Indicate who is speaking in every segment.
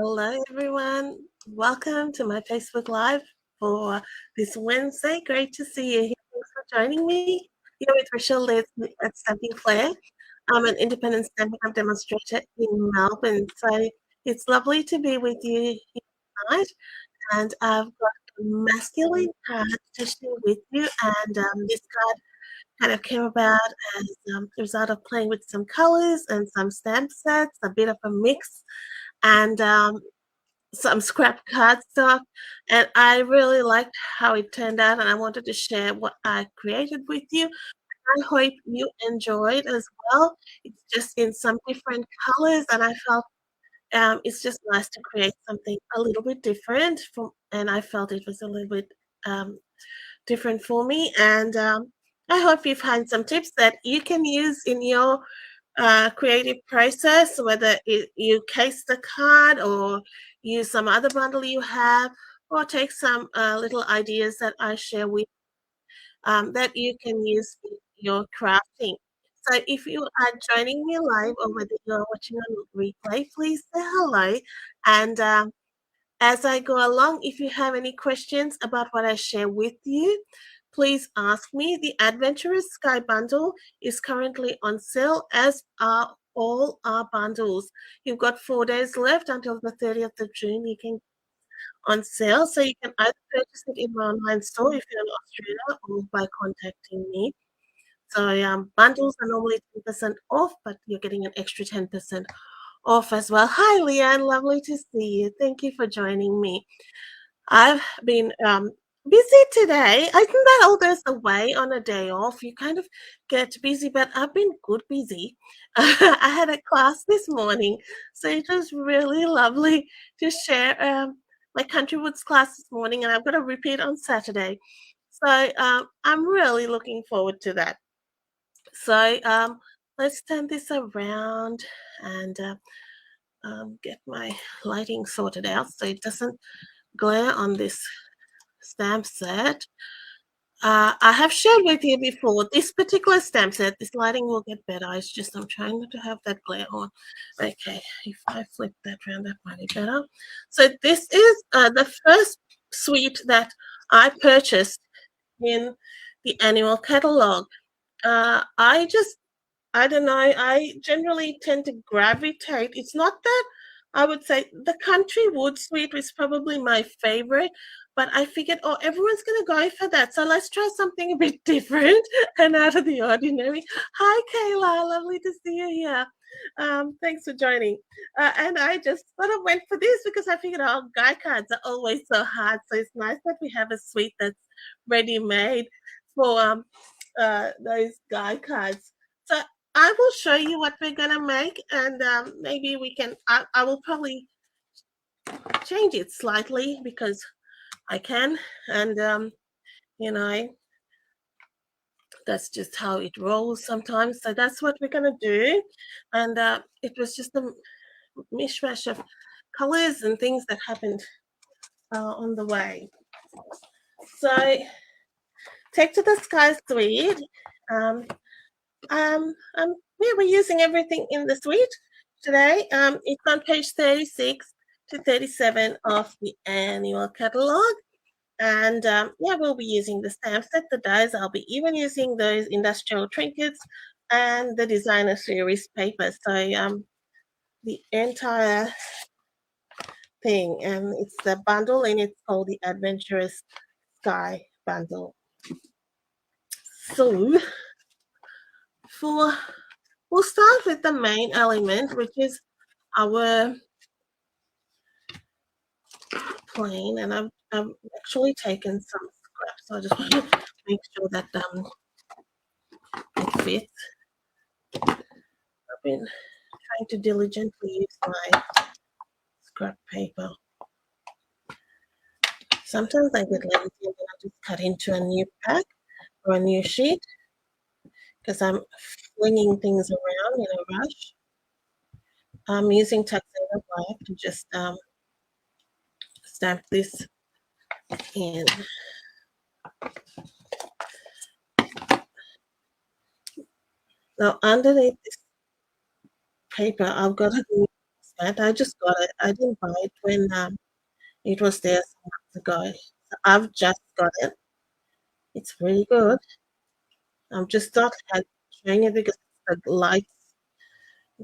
Speaker 1: Hello, everyone. Welcome to my Facebook Live for this Wednesday. Great to see you here. Thanks for joining me. Here with Rochelle Laird-Smith at Stampin' Claire. I'm an independent Stampin' Up demonstrator in Melbourne. So it's lovely to be with you here tonight. And I've got a masculine card to share with you. And this card kind of came about as a result of playing with some colors and some stamp sets, a bit of a mix. And some scrap cardstock, and I really liked how it turned out, and I wanted to share what I created with you. I hope you enjoyed as well. It's just in some different colors, and I felt it's just nice to create something a little bit different, and I felt it was a little bit different for me, and I hope you find some tips that you can use in your creative process, whether you case the card or use some other bundle you have, or take some little ideas that I share with that you can use in your crafting. So if you are joining me live or whether you're watching on replay, please say hello. And as I go along, if you have any questions about what I share with you, please ask me. The Adventurous Sky bundle is currently on sale, as are all our bundles. You've got 4 days left until the 30th of June. You can on sale, so you can either purchase it in my online store if you're in Australia or by contacting me. So bundles are normally 10% off, but you're getting an extra 10% off as well. Hi, Leanne. Lovely to see you. Thank you for joining me. I've been busy today. I think that all goes away on a day off. You kind of get busy, but I've been good busy. I had a class this morning, so it was really lovely to share my Country Woods class this morning, and I've got a repeat on Saturday. So I'm really looking forward to that. So let's turn this around and get my lighting sorted out so it doesn't glare on this stamp set. I have shared with you before this particular stamp set. This lighting will get better. It's just I'm trying not to have that glare on. Okay, if I flip that around, that might be better. So this is the first suite that I purchased in the annual catalog. I don't know, I generally tend to gravitate. It's not that I would say the Country Wood Suite is probably my favorite, but I figured, oh, everyone's going to go for that. So let's try something a bit different and out of the ordinary. Hi, Kayla. Lovely to see you here. Thanks for joining. And I just sort of went for this because I figured, oh, guy cards are always so hard. So it's nice that we have a suite that's ready-made for those guy cards. So I will show you what we're gonna make, and maybe we can. I will probably change it slightly because I can, and you know that's just how it rolls sometimes. So that's what we're gonna do, and it was just a mishmash of colors and things that happened on the way. So Take to the Sky suite. We're using everything in the suite today. It's on page 36 to 37 of the annual catalog. And we'll be using the stamp set, the dies. I'll be even using those industrial trinkets and the designer series paper. So the entire thing, and it's the bundle, and it's called the Adventurous Sky bundle. So we'll start with the main element, which is our plain, and I've actually taken some scraps, so I just want to make sure that it fits. I've been trying to diligently use my scrap paper. Sometimes I get lazy and then I just cut into a new pack or a new sheet because I'm flinging things around in a rush. I'm using Tuxedo Black to just stamp this in. Now underneath this paper, I've got a bad. I just got it. I didn't buy it when it was there some months ago. So I've just got it. It's really good. I'm just not trying it because the light's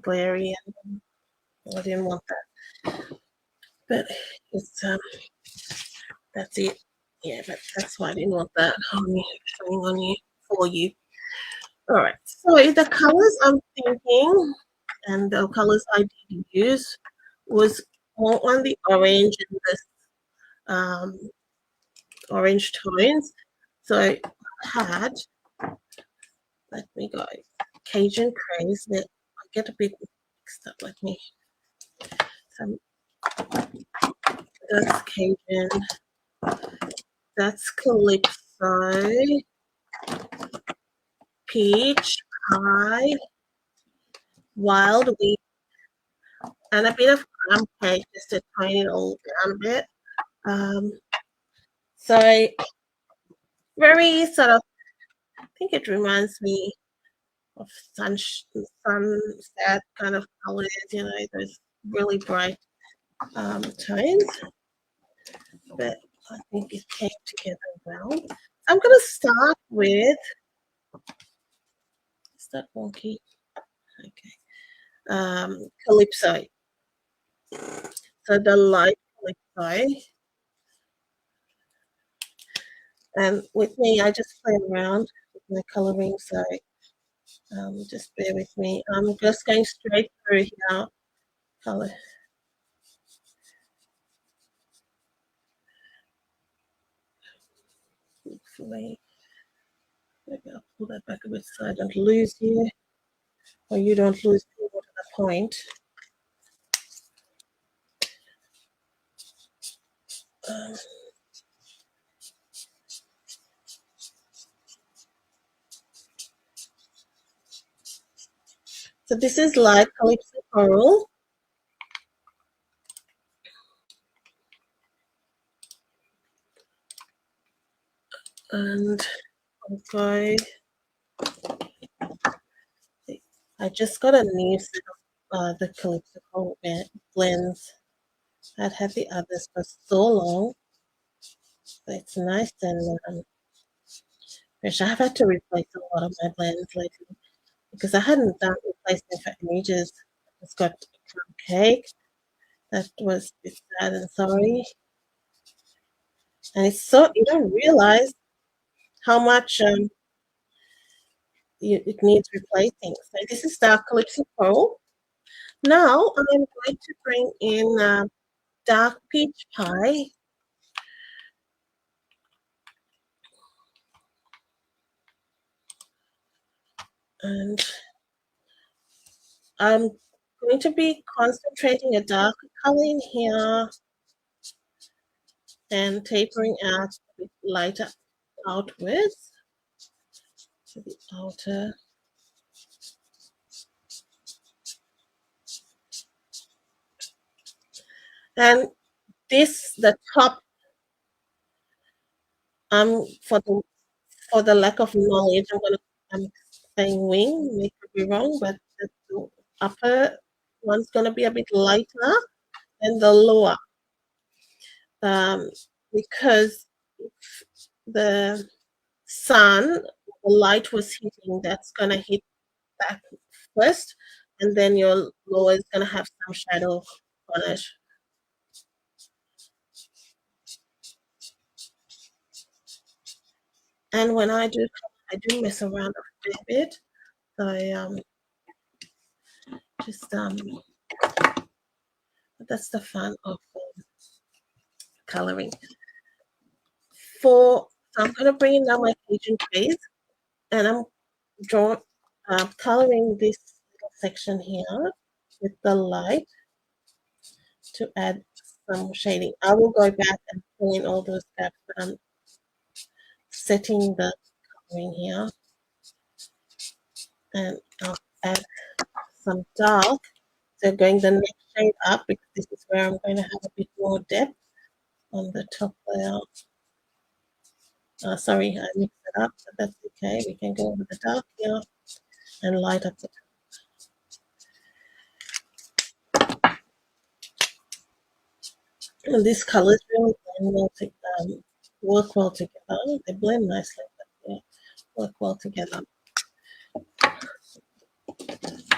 Speaker 1: glary and I didn't want that. But it's that's it. Yeah, but that's why I didn't want that on you, showing on you for you. All right. So the colors I'm thinking, and the colors I did use was more on the orange and the orange tones. So I had, let me go, Cajun Craze. That I get a bit mixed up. Let me. Some that's Cajun. That's Calypso. Peach pie, wild wheat, and a bit of crumb cake just to tone it all down a bit. Um, so very sort of, I think it reminds me of sunset kind of colors, those really bright tones. But I think it came together well. I'm going to start with, is that wonky? Okay. Calypso. So the light Calypso. And with me, I just play around with my coloring, so just bear with me. I'm just going straight through here. Color. Hopefully, maybe I'll pull that back a bit so I don't lose you, or you don't lose me to the point. So this is light Calypso Coral. And okay, I just got a new set of the Calypso Coral blends. I'd had the others for so long. So it's nice and fresh. I've had to replace a lot of my blends lately because I hadn't done replacement for ages. I just got a crumb cake. That was a bit sad and sorry. And it's so you don't realize how much it needs replacing. So this is the Calypso Coral. Now I'm going to bring in dark peach pie. And I'm going to be concentrating a darker color in here and tapering out a bit lighter outwards to the outer. And the top, for the lack of knowledge, I'm saying wing, may could be wrong, but the upper one's gonna be a bit lighter than the lower. Because if the sun, the light was hitting, that's gonna hit back first, and then your lower is gonna have some shadow on it. And when I do mess around a fair bit. I just that's the fun of coloring. So I'm gonna bring in now my Cajun trays, and I'm coloring this little section here with the light to add some shading. I will go back and fill in all those gaps, but I'm setting the coloring here, and I'll add some dark. So going the next shade up because this is where I'm going to have a bit more depth on the top layer. Sorry, I mixed it up, but that's okay. We can go over the dark here and light up the top. And these colors really blend well work well together. They blend nicely, but yeah, work well together.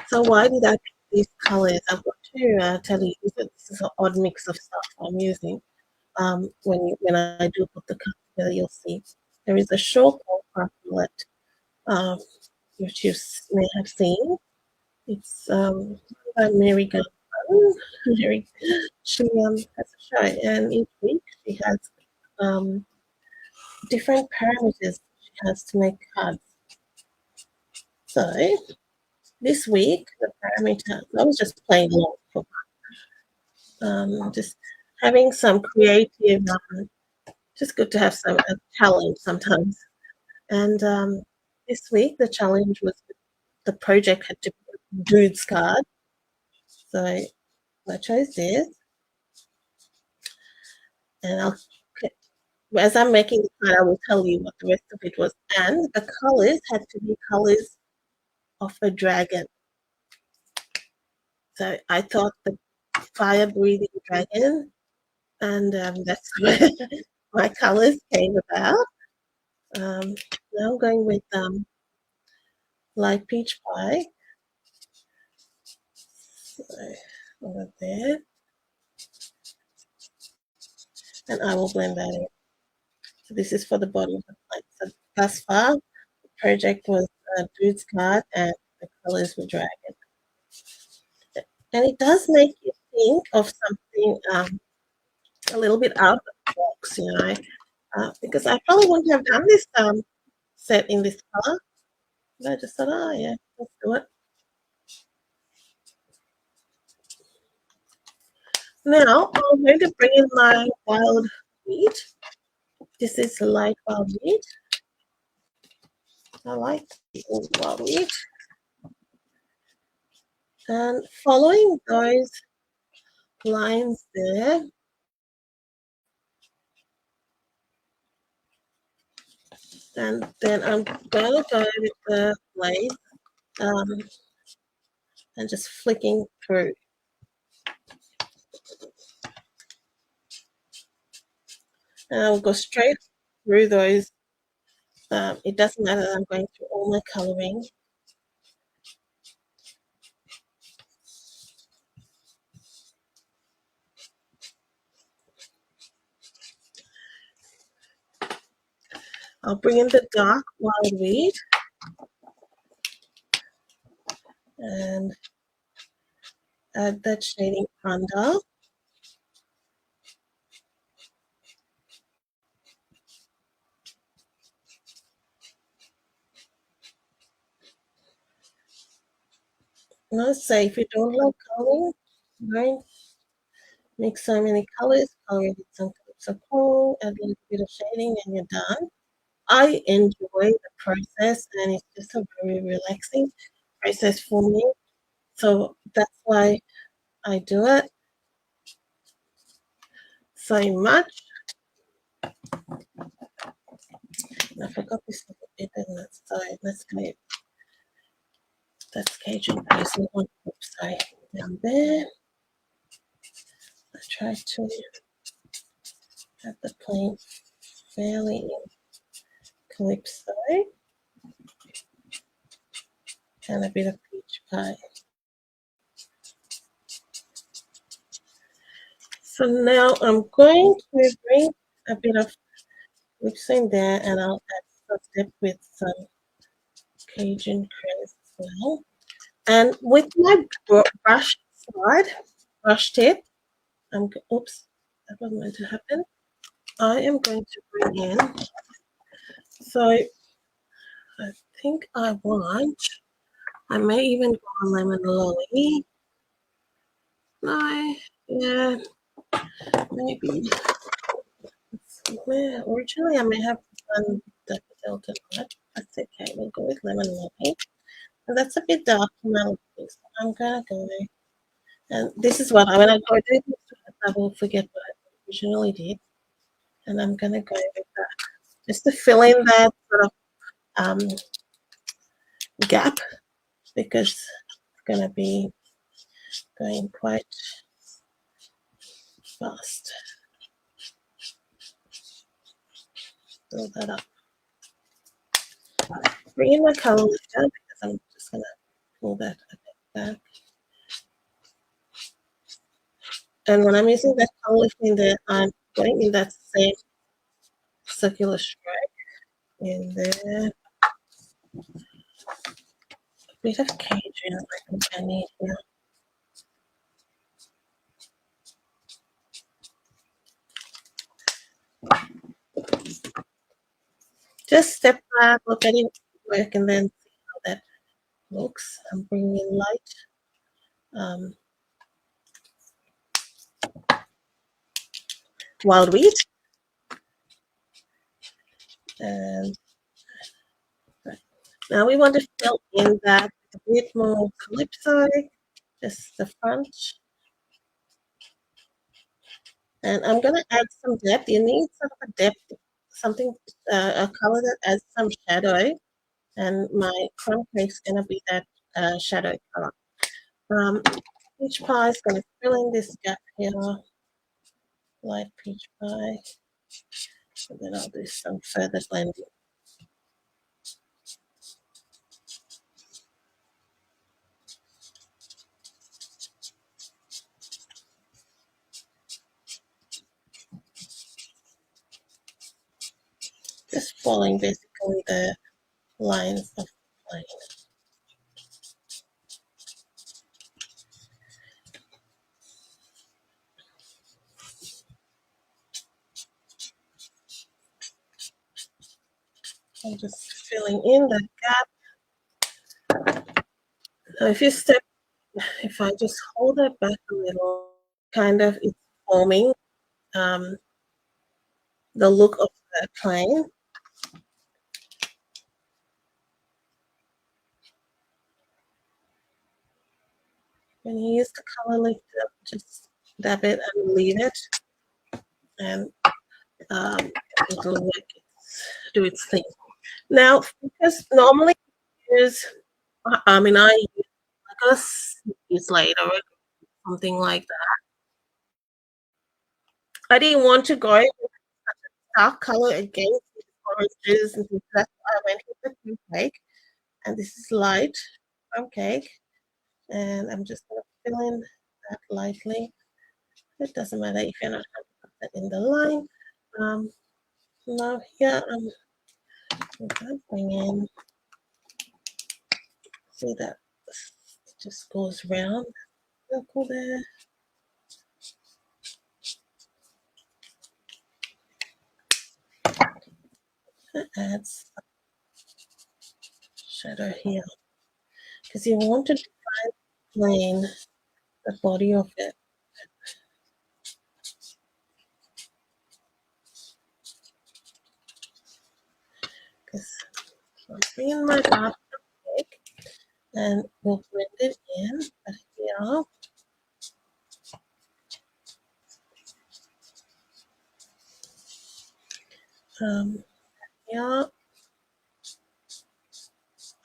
Speaker 1: So why did I pick these colors? I've got to tell you, this is an odd mix of stuff I'm using. When I do put the colors together, you'll see there is a shawl called Craft Roulette, um, which you may have seen. It's by Mary Gunn. Mary, she has a show, and each week she has um, different parameters she has to make cards. So this week, the parameter, I was just playing along for just having some creative, just good to have some challenge sometimes. And this week, the challenge was the project had to be a dude's card. So I chose this, and as I'm making the card, I will tell you what the rest of it was. And the colors had to be colors of a dragon. So I thought the fire-breathing dragon, and that's where my colors came about. Now I'm going with light peach pie. So over there, and I will blend that in. So this is for the bottom of the plate. So thus far, the project was a dude's card, and the colors were dragon. And it does make you think of something a little bit out of the box, because I probably wouldn't have done this set in this color. But I just thought, oh yeah, let's do it. Now I'm going to bring in my wild wheat. This is light wild wheat. I like the old wild wheat. And following those lines there, and then I'm going to go with the blade and just flicking through. And I'll go straight through those. It doesn't matter that I'm going through all my coloring. I'll bring in the dark wild wheat and add that shading under. And I'll say if you don't like coloring, don't mix so many colors, color with some clips of coral, add a little bit of shading, and you're done. I enjoy the process, and it's just a very relaxing process for me. So that's why I do it so much. And I forgot this little bit in that side. Let's go. That's Cajun person. Oops, sorry. Down there. I try to have the plane fairly in calypso and a bit of peach pie. So now I'm going to bring a bit of calypso in there, and I'll add step with some Cajun crayons as well. And with my brush tip, oops, that wasn't meant to happen. I am going to bring in, so I think I may even go a lemon lolly. No, yeah, maybe. Well, originally I may have done the Delta nut. That's okay, we'll go with lemon lolly. And that's a bit dark for my looking, so I'm gonna go. And this is what when I go do this, I will forget what I originally did. And I'm gonna go with that. Just to fill in that sort of gap, because it's going to be going quite fast. fill that up. Bring in my color lifter because I'm just going to pull that a bit back. And when I'm using that color lifting there, I'm putting in that same circular stripe in there. A bit of Cajun I need here. Just step back, look at it work, and then see how that looks. I'm bringing in light. Wild wheat. And now we want to fill in that a bit more calypso, just the front. And I'm going to add some depth. You need sort of a depth, something, a color that adds some shadow. And my crumb cake's going to be that shadow color. Peach pie is going to fill in this gap here. Light peach pie. And then I'll do some further blending. Just following basically the lines of the line. I'm just filling in that gap. Now if I just hold it back a little, kind of it's forming the look of the plane. When you use the color lifter, just dab it and leave it, and it'll work, do its thing. Now, because normally I use like a use later or something like that. I didn't want to go with dark color against oranges and things. That's why I went with the cream cake, and this is light crumb cake, and I'm just gonna fill in that lightly. It doesn't matter if you're not going to put that in the line. Now here I'm gonna bring in, see that it just goes round, circle there. That adds shadow here because you want to define plain the body of it. Because I'm bringing my dark cake and we'll blend it in. But here, yeah,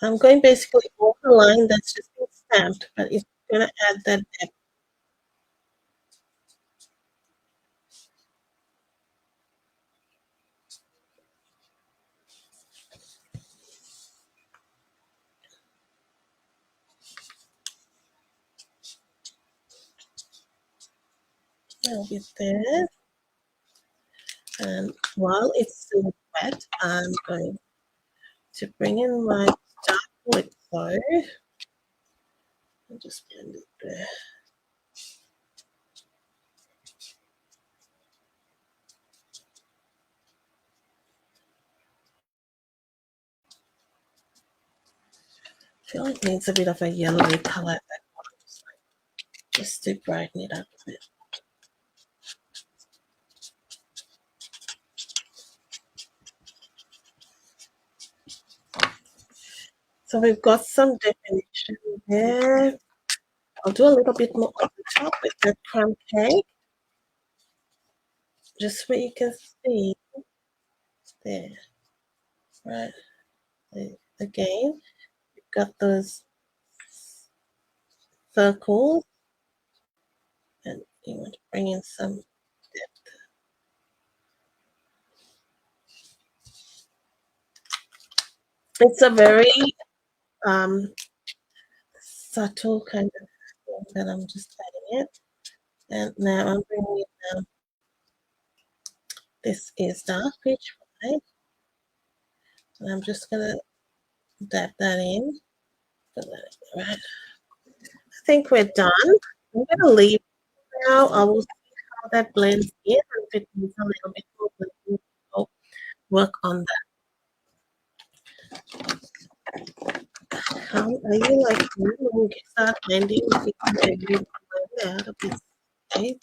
Speaker 1: I'm going basically over the line that's just been stamped, but it's going to add that depth. I'll get there. And while it's still wet, I'm going to bring in my dark liquid and just blend it there. I feel like it needs a bit of a yellowy color at that point, just to brighten it up a bit. So we've got some definition there. I'll do a little bit more on the top with the crumb cake, just so you can see there. Right. Again, you've got those circles, and you want to bring in some depth. It's a very subtle kind of thing that I'm just adding it. And now I'm bringing it down. This is dark peach pie. And I'm just going to dab that in. Right. I think we're done. I'm going to leave now. I will see how that blends in, and if it needs a little bit more blending, I'll work on that. How are you like me when you start blending? You can blend out of this. Okay.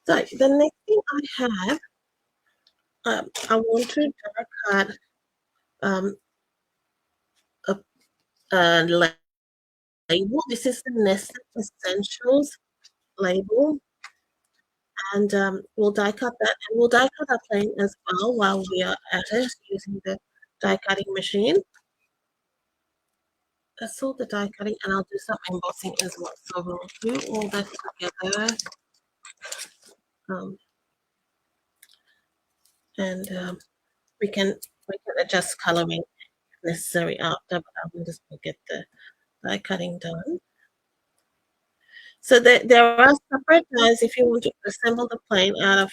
Speaker 1: So the next thing I have, I want to dark cut a, a label. This is the Nestle Essentials label, and we'll die cut that, and we'll die cut our plane as well while we are at it using the die cutting machine. That's all the die cutting, and I'll do some embossing as well. So we'll do all that together, and we can adjust coloring if necessary after, but I'm just going to get the die cutting done. So there are separate dies if you want to assemble the plane out of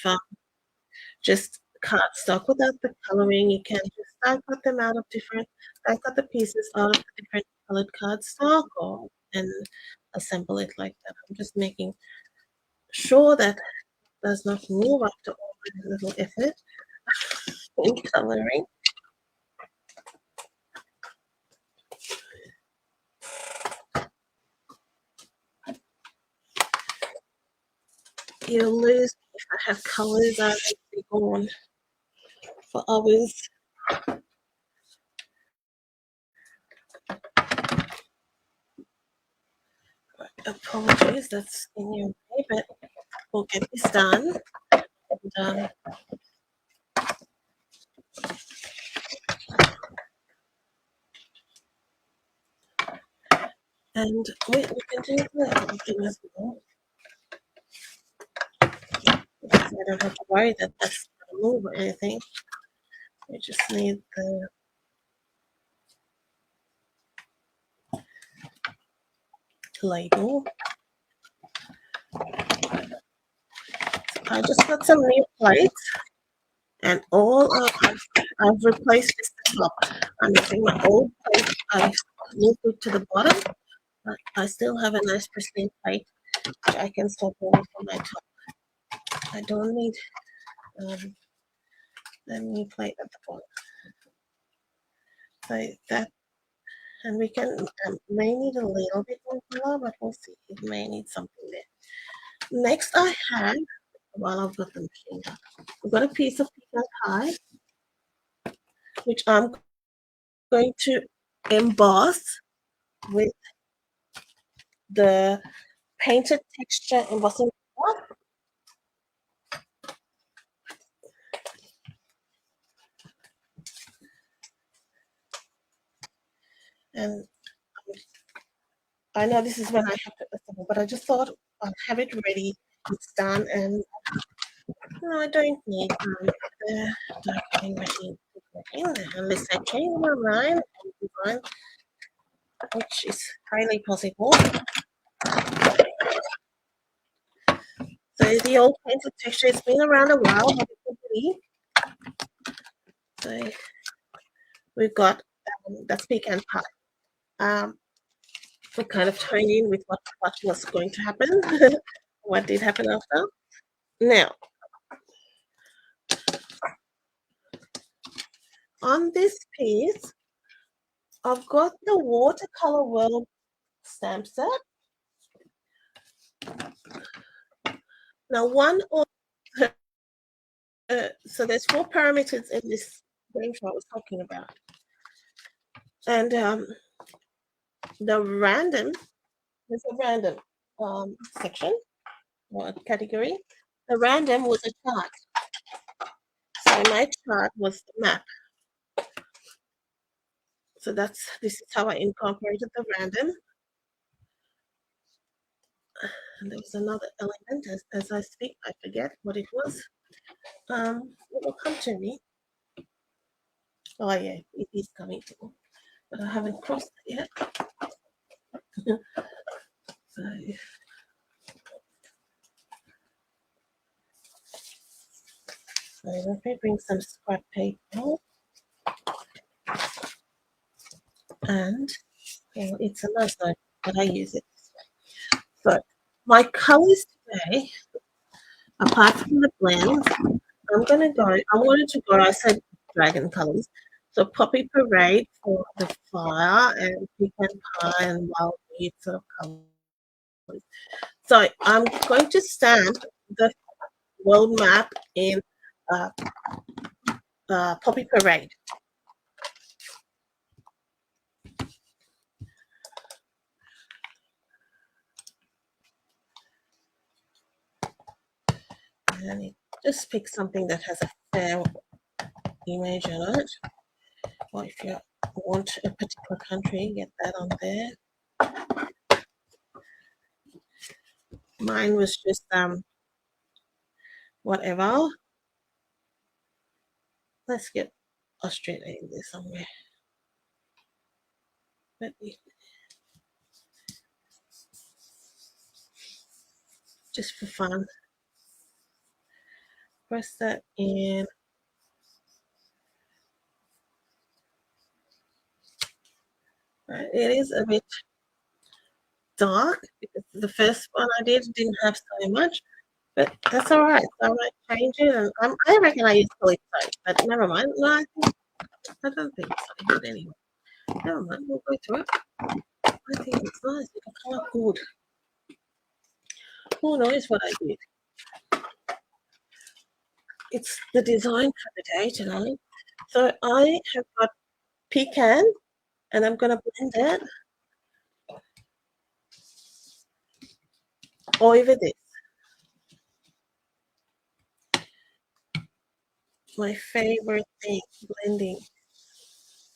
Speaker 1: just cardstock without the coloring. You can just die cut them out of die cut the pieces out of the different colored cardstock and assemble it like that. I'm just making sure that it does not move after all the little effort in coloring. You'll lose if I have colors. I will be gone for hours. Apologies, that's in your way, but we'll get this done. And we can do the other thing as well. Because I don't have to worry that that's going to move or anything. We just need the label. I just got some new plates, and I've replaced this top. I'm using my old plate. I've moved it to the bottom, but I still have a nice pristine plate which I can swap over for my top. I don't need a new plate at the bottom. Like that, and we can may need a little bit more color, but we'll see. It may need something there. Next, I have, while I've got the machine, I've got a piece of pecan pie, which I'm going to emboss with the painted texture embossing. And I know this is when I have to assemble, but I just thought I'll have it ready. It's done, and no, I don't need the die cutting machine unless I change my mind, which is highly possible. So the old painted texture has been around a while, but so we've got that's pecan pie. We kind of tied in with what was going to happen, what did happen after. Now, on this piece, I've got the watercolor world stamp set. Now, so there's 4 parameters in this range I was talking about, and the random. There's a random section or category. The random was a chart. So my chart was the map. So this is how I incorporated the random. And there was another element as I speak. I forget what it was. It will come to me. Oh yeah, it is coming to me, but I haven't crossed it yet. So let me bring some scrap paper, and it's a nice note, but I use it. So my colours today, apart from the blends, I wanted to go, I said dragon colours. So Poppy Parade for the fire and pecan pie and wild weed sort of colours. So I'm going to stamp the world map in uh, Poppy Parade. And it just pick something that has a fair image on it. Or if you want a particular country, get that on there. Mine was just whatever. Let's get Australia in there somewhere. Let me just for fun. Press that in. It is a bit dark because the first one I did didn't have so much, but that's all right. So I might change it, and I reckon I used Calypso, but never mind. No, I don't think so. But anyway, never mind. We'll go through it. I think it's nice. It'll come up good. Who knows what I did? It's the design for the day tonight. So I have got pecan, and I'm going to blend it over this. My favorite thing, blending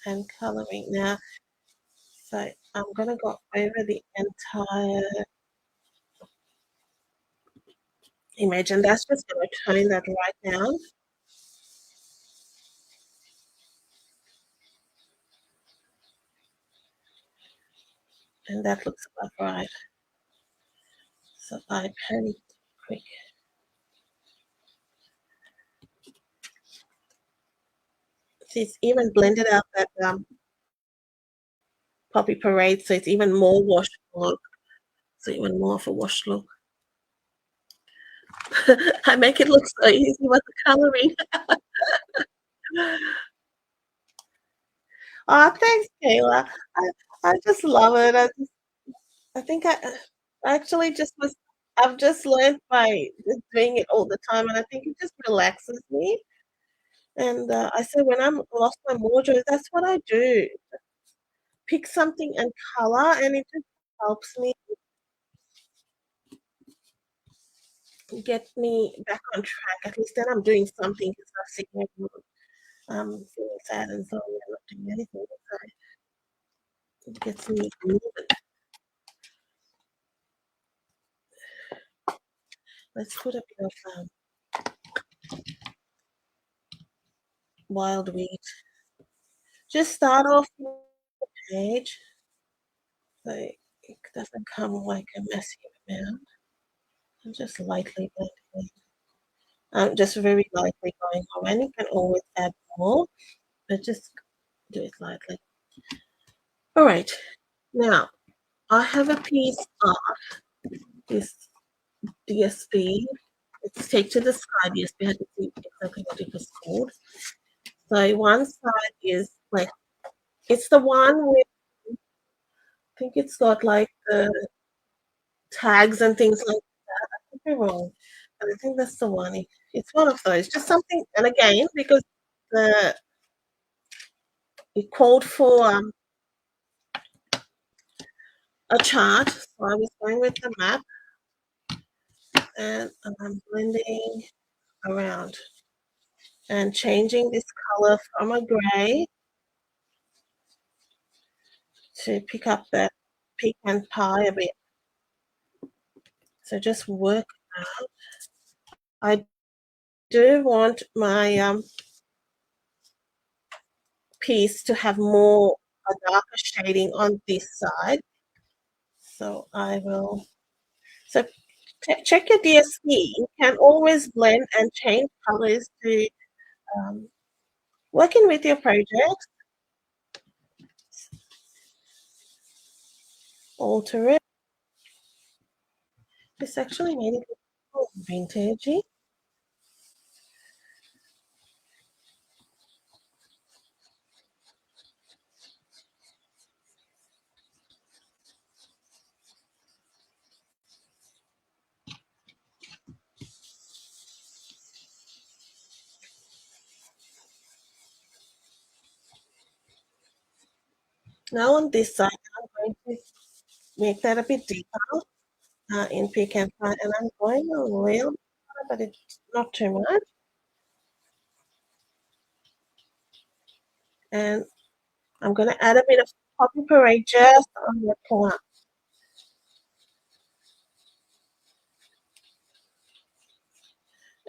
Speaker 1: and coloring. Now, so I'm going to go over the entire image, and that's just going to tone that right down. And that looks about right. So I panicked quick. See, it's even blended out that Poppy Parade, so it's even more washed look. So even more of a washed look. I make it look so easy with the coloring. Oh, thanks, Kayla. I just love it. I think I actually just was. I've just learned by just doing it all the time, and I think it just relaxes me. And I said when I'm lost my mojo, that's what I do. Pick something and color, and it just helps me get me back on track. At least then I'm doing something instead of sitting at home, feeling sad and sorry and not doing anything. So it gets me moving. Let's put a bit of wild wheat. Just start off with the page so it doesn't come like a massive amount. I'm just lightly blending. Just very lightly going on, and you can always add more, but just do it lightly. All right, now I have a piece of this DSP. It's Take to the Sky DSP. I had to see exactly what it was called. So one side is like, it's the one with, I think it's got like the tags and things like that. I could be wrong, but I think that's the one. It's one of those. Just something, and again, because the it called for a chart, so I was going with the map, and I'm blending around and changing this color from a gray to pick up that pecan pie a bit. So just work out. I do want my piece to have more a darker shading on this side. So I will. So check your DSP. You can always blend and change colors to working with your project. Alter it. This actually made it look vintagey. Now on this side, I'm going to make that a bit deeper in Pecan Pie, and I'm going a little, but it's not too much. And I'm going to add a bit of poppy puree just on the corner.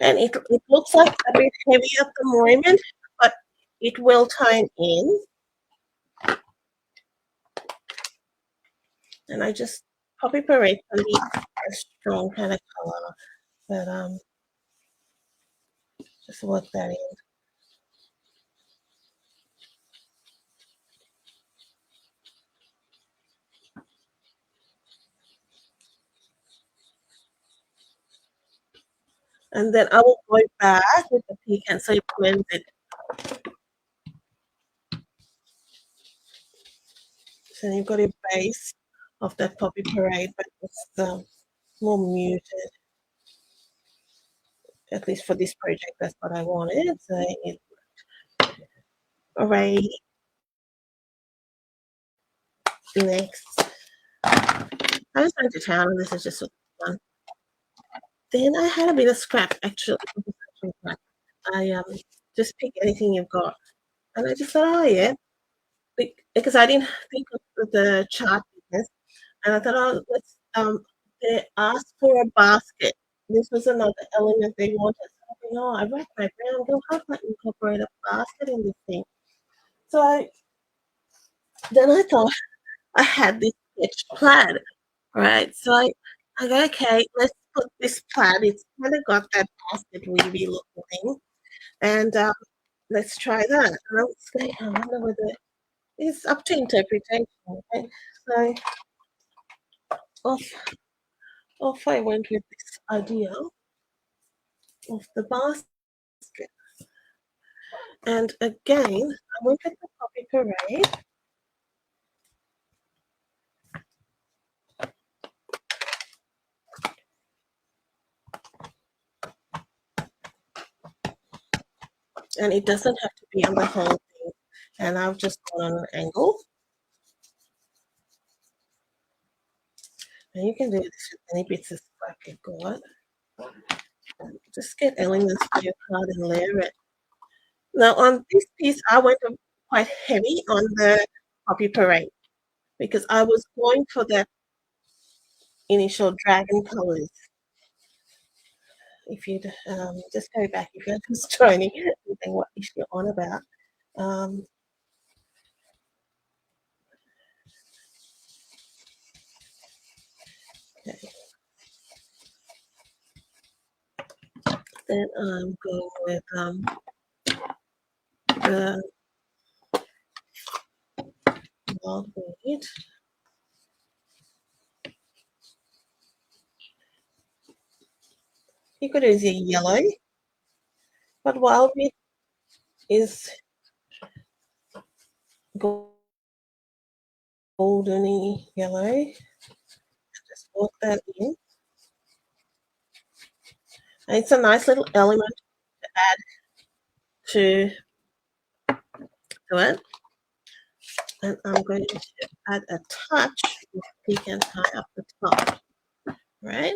Speaker 1: And it looks like a bit heavy at the moment, but it will tone in. And I just poppy puree can be a strong kind of color, but just work that in. And then I will go back with the pecan so it blends it. So you've got a base of that poppy parade, but it's more muted. At least for this project, that's what I wanted. So it alright. Next, I was going to town, and this is just fun. Then I had a bit of scrap actually. I just pick anything you've got, and I just thought, oh yeah, because I didn't think of the chart business, and I thought, oh, let's they asked for a basket. This was another element they wanted. So I think, oh, I racked my brain. I'm going, how can I incorporate a basket in this thing? So then I thought I had this sketch plaid, right? So I go, okay, let's put this plaid. It's kind of got that basket weavy look thing, and let's try that. And I was going, I wonder whether it's up to interpretation. Okay? So off, off I went with this idea of the basket. And again, I went with the poppy parade. And it doesn't have to be on the whole thing. And I've just gone on an angle. And you can do this with any bits of scrap you've got. Just get elements for your card and layer it. Now on this piece, I went quite heavy on the poppy parade because I was going for that initial dragon colors. If you'd just go back, if you're just joining, and think what is she on about? Okay. Then I'm going with the wild weed. You could use a yellow, but wild weed is goldeny yellow. Just work that in. And it's a nice little element to add to it. And I'm going to add a touch of pecan pie up the top, right?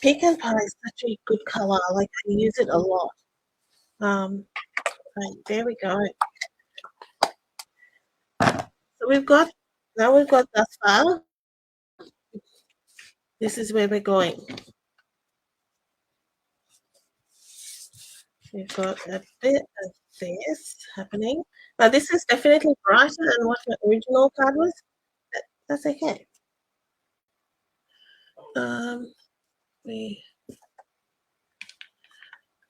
Speaker 1: Pecan pie is such a good color. Like I use it a lot. Right, there we go. So we've got thus far. This is where we're going. We've got a bit of this happening. Now this is definitely brighter than what my original card was. That's okay.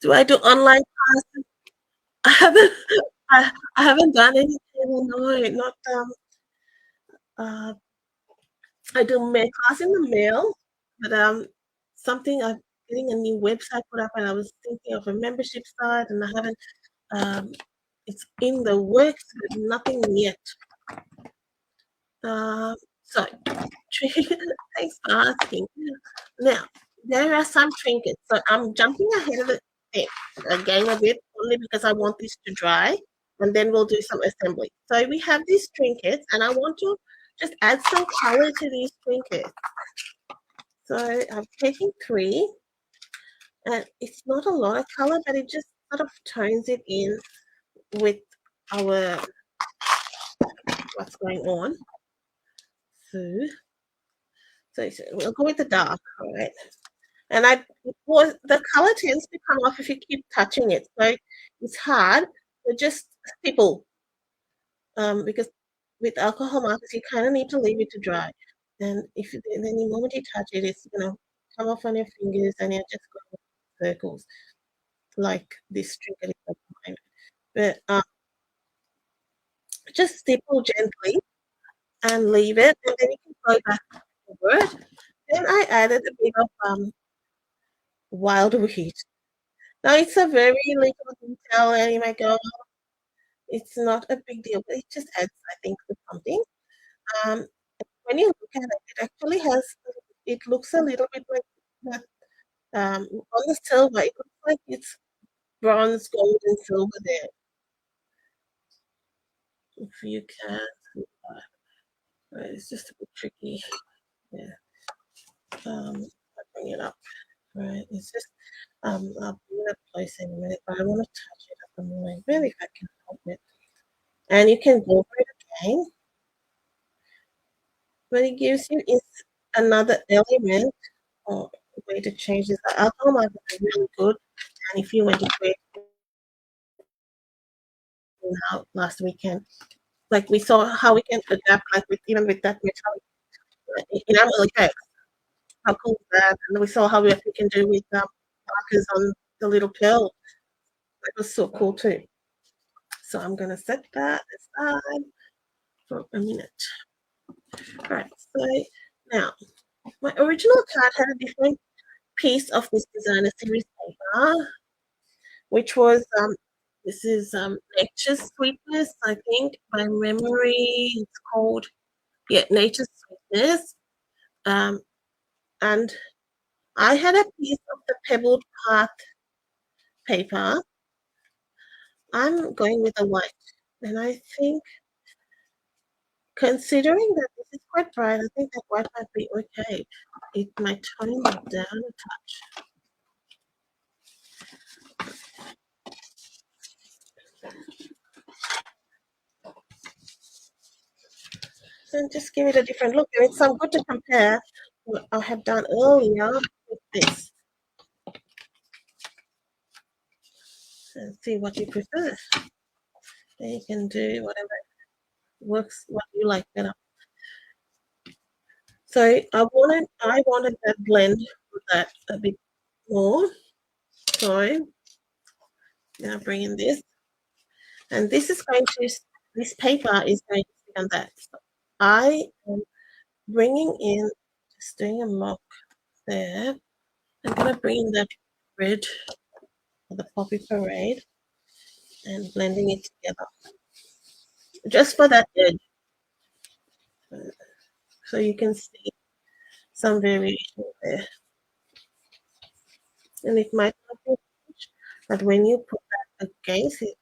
Speaker 1: Do I do online classes? I haven't. I haven't done anything. No, not I do class in the mail, but something I'm getting a new website put up, and I was thinking of a membership site, and I haven't. It's in the works, but nothing yet. So thanks for asking. Now there are some trinkets, so I'm jumping ahead of the game a bit only because I want this to dry, and then we'll do some assembly. So we have these trinkets, and I want to just add some color to these trinkets. So I'm taking 3, and it's not a lot of color, but it just sort of tones it in with our what's going on. So we'll go with the dark, all right? And the color tends to come off if you keep touching it, so it's hard. So just stipple, because with alcohol markers you kind of need to leave it to dry. And if the moment you touch it, it's gonna come off on your fingers, and you just go in circles like this trinket is mine. But just stipple gently and leave it, and then you can go back over it. Then I added a bit of wild wheat. Now it's a very little detail, and you might go, it's not a big deal, but it just adds, I think, to something. When you look at it, it actually has. It looks a little bit like that. On the silver, it looks like it's bronze, gold, and silver there. If you can, right, it's just a bit tricky. Yeah. I'll bring it up. Right, it's just I'll bring it up close in a minute, but I want to touch it at the moment. Really, if I can help it. And you can go over it again. What it gives you is another element or way to change this. The alcohol markers are really good. And if you went to create out last weekend, like we saw how we can adapt, like even with that metallic enamel effects. How cool is that? And we saw how we can do with markers on the little pearl. That was so cool too. So I'm gonna set that aside for a minute. All right. So now my original card had a different piece of this designer series paper, which was this is Nature's Sweetness, I think, by memory. It's called Nature's Sweetness. And I had a piece of the Pebbled Path paper. I'm going with a white, and I think, considering that this is quite bright, I think that white might be okay. It might tone it down a touch. So just give it a different look. And it's good to compare what I had done earlier with this. And see what you prefer. And you can do whatever works, what you like better. So I wanted that blend with that a bit more. So now bring in this. And this paper is going to stick on that. So I am bringing in, just doing a mock there. I'm going to bring in that red for the Poppy Parade and blending it together. Just for that edge. So you can see some variation there. And it might not be much, but when you put that against it,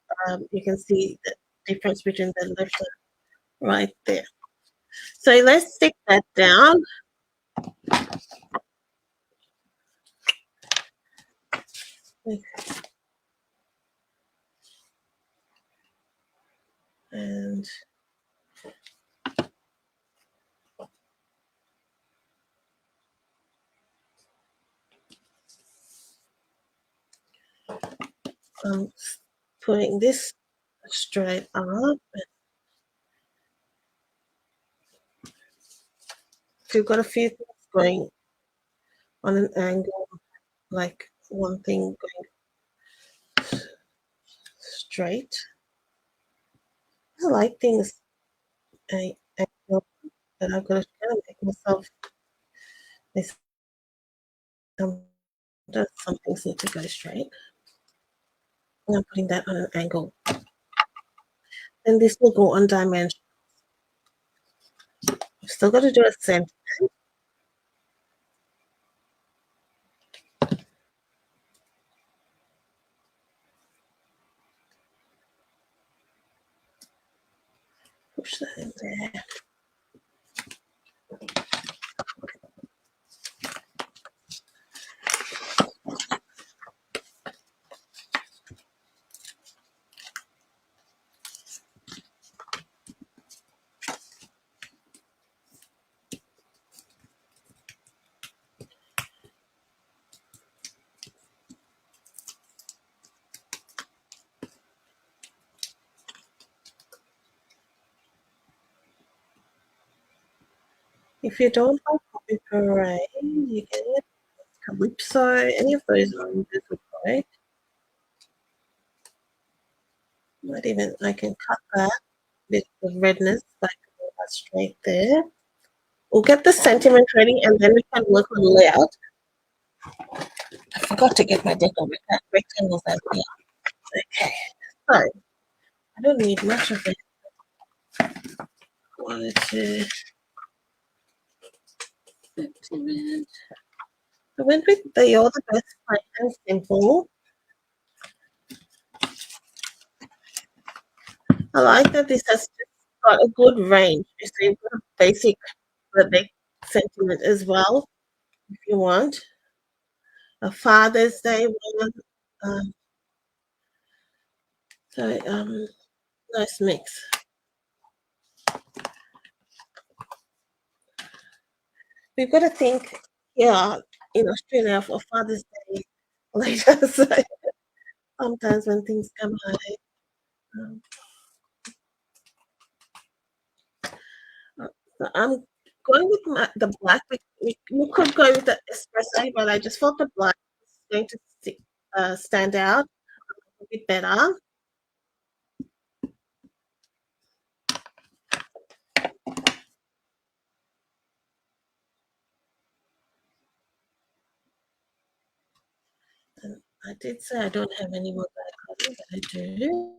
Speaker 1: you can see the difference between the left and right there. So let's stick that down. And I'm putting this straight up. If you've got a few things going on an angle, like one thing going straight. I like things angle, but I've got to kind of make myself. Some things need to go straight. I'm putting that on an angle. And this will go on dimension. I've still got to do a center. Push that in there. If you don't like Poppy Parade, you can get Calypso, any of those oranges would go. Not even, I can cut that bit of redness, like that straight there. We'll get the sentiment ready and then we can work on layout. I forgot to get my deco rectangles out here. Okay, so I don't need much of it. Wanted to sentiment. I went with the You're the Best Plain and Simple. I like that this has got a good range. So you've got a basic birthday sentiment as well, if you want. A Father's Day one. Um, so nice mix. We've got to think here in Australia for Father's Day later. So sometimes when things come out, um, so I'm going with the black. We could go with the espresso, but I just thought the black is going to stand out a bit better. And I did say I don't have any more black cotton, but I do.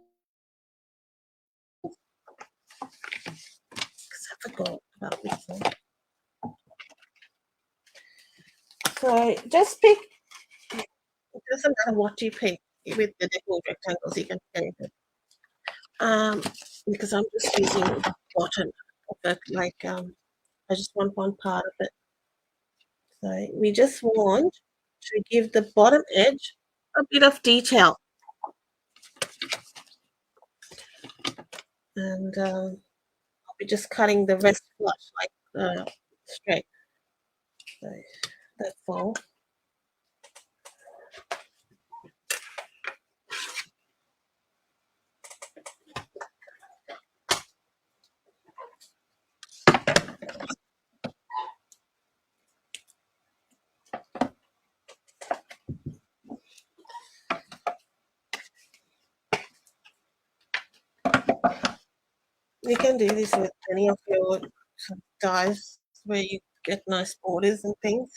Speaker 1: Because I forgot about this one. So just pick, it doesn't matter what you pick with the deco rectangles, you can pick it. Because I'm just using the bottom of it, like I just want one part of it. So we just want to give the bottom edge a bit of detail. And I'll be just cutting the rest flush, like straight. So that's all. You can do this with any of your dies where you get nice borders and things.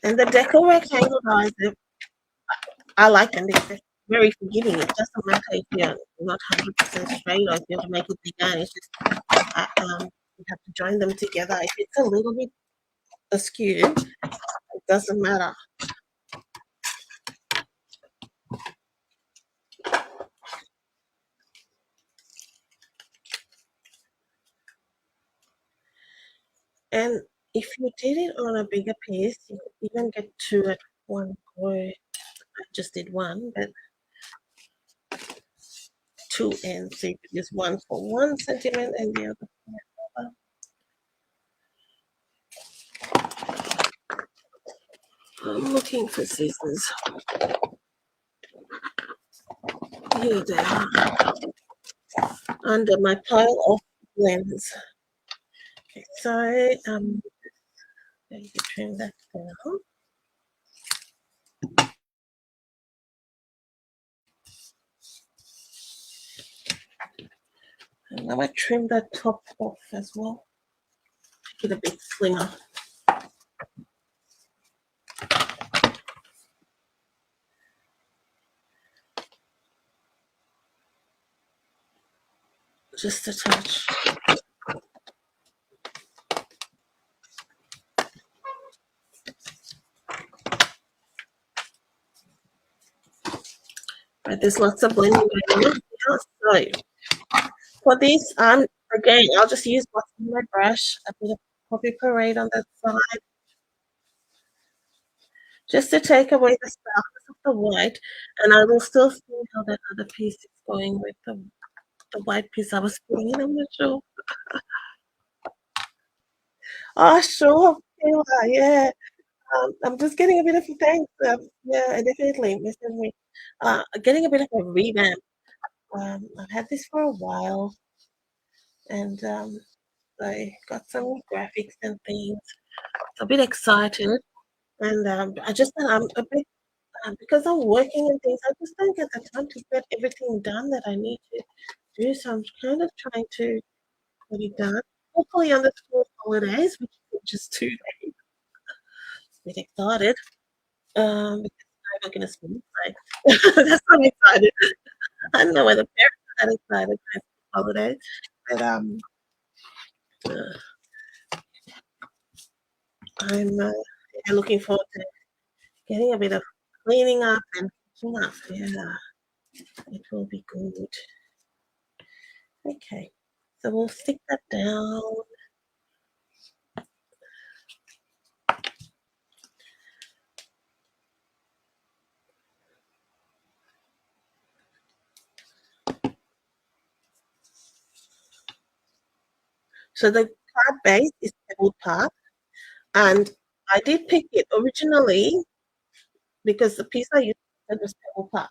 Speaker 1: And the deco rectangle dies, I like them because they're very forgiving. It doesn't matter if you're not 100% straight or if you want to make it bigger. It's just you have to join them together. If it's a little bit askew, it doesn't matter. if you did it on a bigger piece, you could even get 2 at one go. I just did 1, but 2 ends. So you could use one for 1 centimeter and the other for another. I'm looking for scissors. Here they are, under my pile of blends. Okay, so going to trim that down. And now I trim that top off as well. Make it a bit slimmer. Just a touch. Right, there's lots of blending going on here. So for this, again, I'll just use what's in my brush, a bit of coffee parade on that side, just to take away the softness of the white, and I will still see how that other piece is going with the white piece I was putting in. I'm not sure. Oh, sure, Kayla, yeah. I'm just getting a bit of a thanks. Yeah, definitely, Mr. Me. Getting a bit of a revamp. I've had this for a while, and I got some graphics and things. A bit excited, and I'm a bit because I'm working and things. I just don't get the time to get everything done that I need to do. So I'm kind of trying to get it done. Hopefully on the school holidays, which is just 2 days. A bit excited. Because I'm not gonna school. Like, that's why I'm excited. I don't know whether parents are that excited for school holidays, but uh, I'm yeah, looking forward to getting a bit of cleaning up and catching up. Yeah, it will be good. Okay, so we'll stick that down. So the card base is pebble part, and I did pick it originally because the piece I used was pebble part.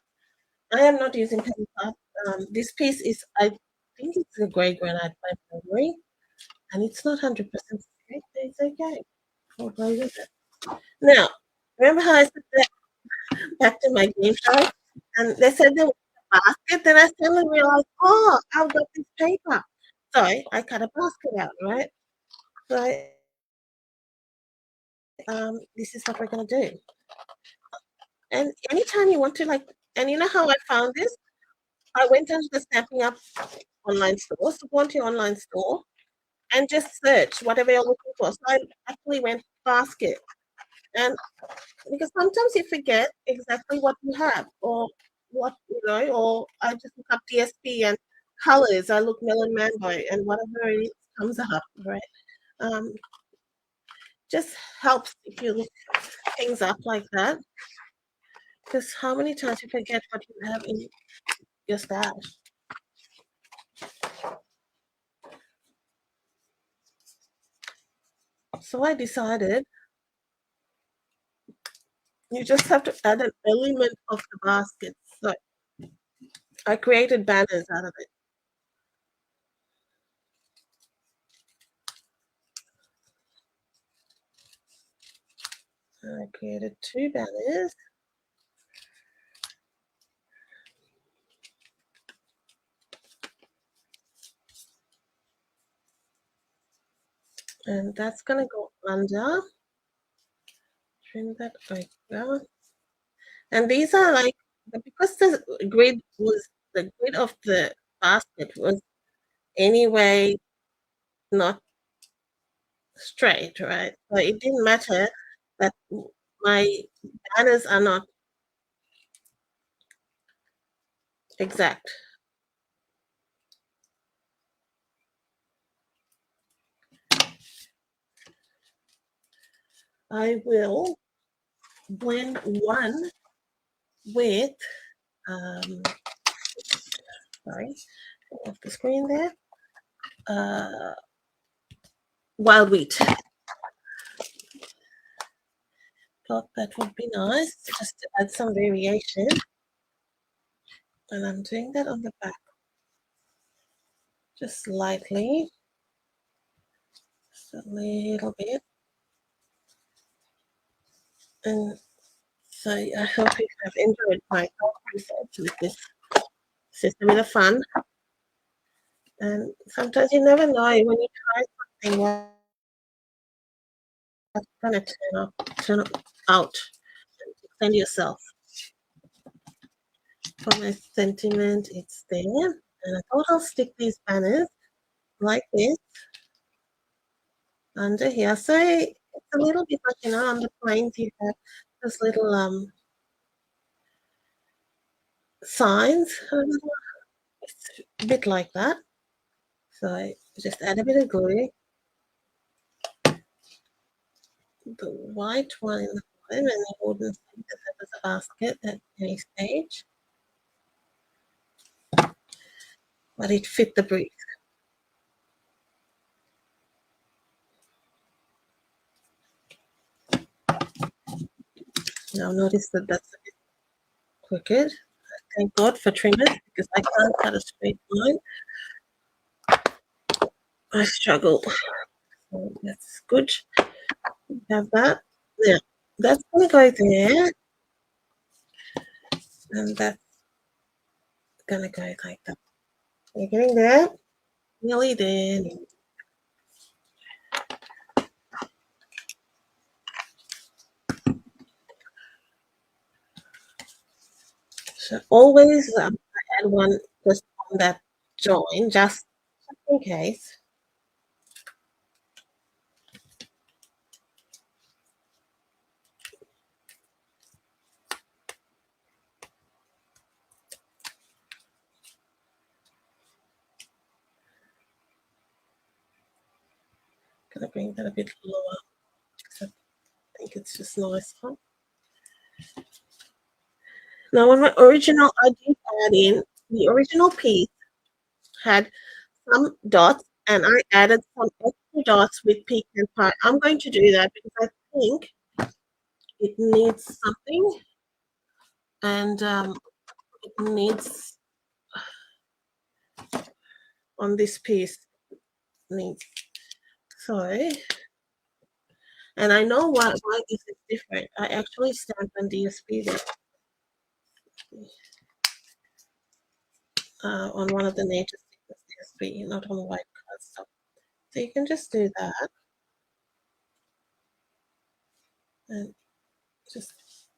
Speaker 1: I am not using pebble part. This piece is, I think it's a grey granite by memory, and it's not 100% straight, but it's okay. I'll go with it. Now, remember how I said that back to my game show? And they said there was a basket, then I suddenly realized, oh, I've got this paper. So I cut a basket out, right? So this is what we're gonna do. And anytime you want to like, and you know how I found this? I went into the Stampin' Up online store. So go onto your online store and just search whatever you're looking for. So I actually went basket. And because sometimes you forget exactly what you have or what, or I just look up DSP and colors. I look melon mango and whatever it is comes up, right? Um, just helps if you look things up like that. Because how many times you forget what you have in your stash? So I decided you just have to add an element of the basket. So I created banners out of it. I created 2 banners. And that's gonna go under. Trim that over. And these are like, because the grid of the basket was anyway not straight, right? So it didn't matter that my banners are not exact. I will blend one with, sorry, off the screen there, wild wheat. Thought that would be nice, just to add some variation. And I'm doing that on the back, just lightly, just a little bit. And so I hope you have enjoyed my research with this. It's just a bit of fun. And sometimes you never know when you try something what's going to turn out. Send yourself. For my sentiment, it's there. And I thought I'll stick these banners like this under here. So it's a little bit like, on the planes you have those little signs. It's a bit like that. So I just add a bit of glue. The white one in the bottom, and the wooden thing that was a basket at any stage. But it fit the brief. Now notice that that's a bit crooked. Thank God for trimmers because I can't cut a straight line. I struggle. So that's good. Have that. Now that's gonna go there. And that's gonna go like that. You're getting there? Nearly there. So always I add one just on that join, just in case. Gonna bring that a bit lower because I think it's just nicer. Now on my original, I did add in the original piece had some dots and I added some extra dots with pecan pie. I'm going to do that because I think it needs something and it needs on this piece needs so and I know why this is different. I actually stamped on DSP there on one of the nature stickers DSP, not on white cardstock. So you can just do that and just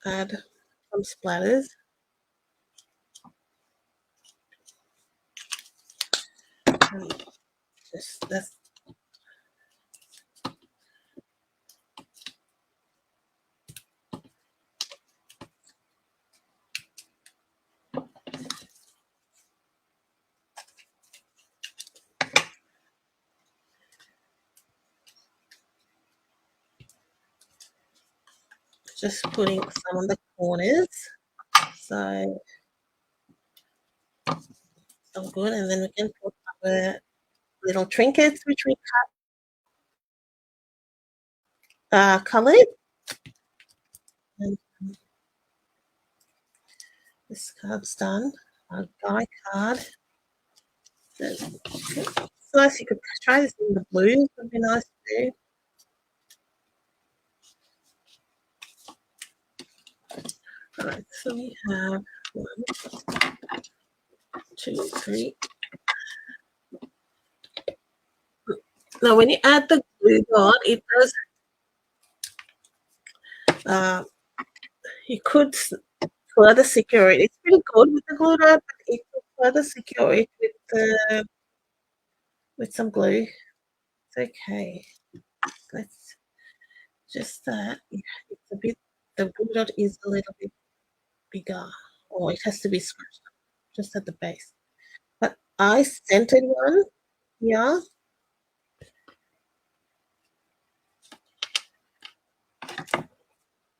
Speaker 1: add some splatters. And that's just putting some on the corners. So good, and then we can put our little trinkets which we colored. And this card's done. Our guy card. It's nice. You could try this in the blues. Would be nice too. All right, so we have 1, 2, 3. Now, when you add the glue dot, it does. You could further secure it. It's pretty good with the glue dot, but it could further secure it with some glue. It's okay. Let's just that. It's a bit. The glue dot is a little bit bigger, or it has to be scratched up just at the base. But I centered one. Yeah.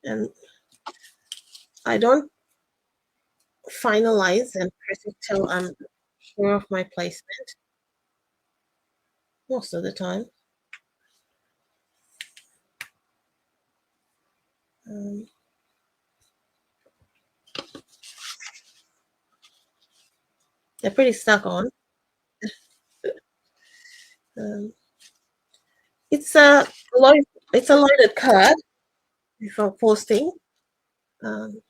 Speaker 1: and I don't finalize and press it till I'm sure of my placement most of the time. They're pretty stuck on. It's a loaded card before posting. Um,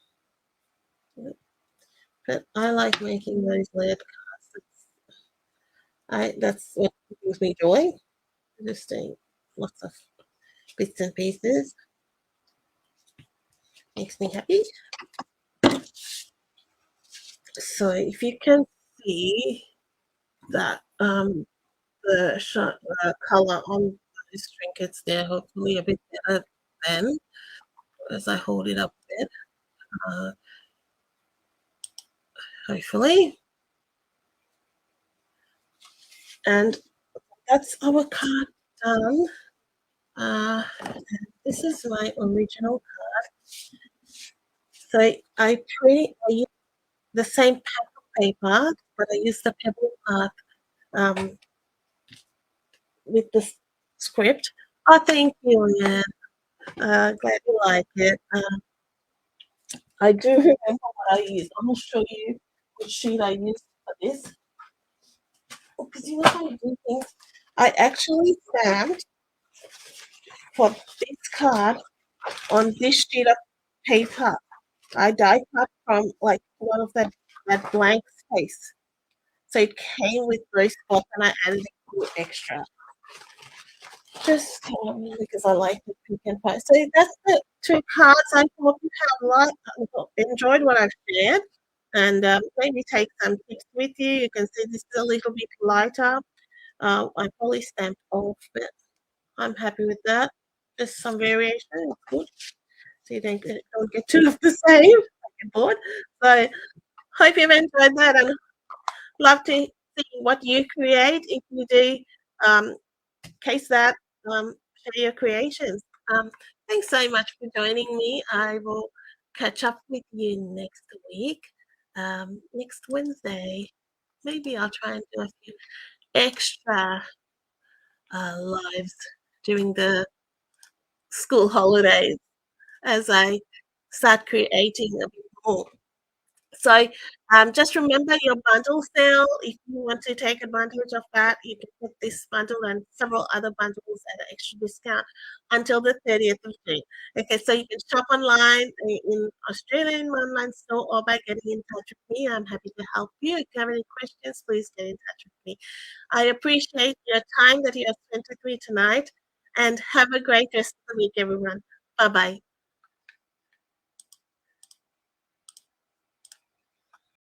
Speaker 1: but I like making those layered cards. That's what brings me joy. Just doing lots of bits and pieces. Makes me happy. So if you can see that the color on these trinkets there, hopefully a bit better than as I hold it up a bit. Hopefully. And that's our card done. This is my original card. So I use the same paper, but I use the pebble art with the script. Oh, thank you, Anne. Glad you like it. I do remember what I used. I'm going to show you which sheet I used for this. Because you know how you do things? I actually stamped for this card on this sheet of paper. I die cut from like one of that blank space. So it came with those spots and I added a little extra. Just because I like the pink and white. So that's the two cards. I hope you have enjoyed what I've shared and maybe take some tips with you. You can see this is a little bit lighter. I probably stamped off, but I'm happy with that. Just some variation. It's good. So you don't get two of the same. I get bored. So hope you've enjoyed that and love to see what you create if you do case that share your creations. Thanks so much for joining me. I will catch up with you next week, next Wednesday. Maybe I'll try and do a few extra lives during the school holidays as I start creating a bit more. So just remember your bundle sale. If you want to take advantage of that, you can get this bundle and several other bundles at an extra discount until the 30th of June. Okay, so you can shop online in Australian online store or by getting in touch with me. I'm happy to help you. If you have any questions, please get in touch with me. I appreciate your time that you have spent with me tonight and have a great rest of the week, everyone. Bye-bye.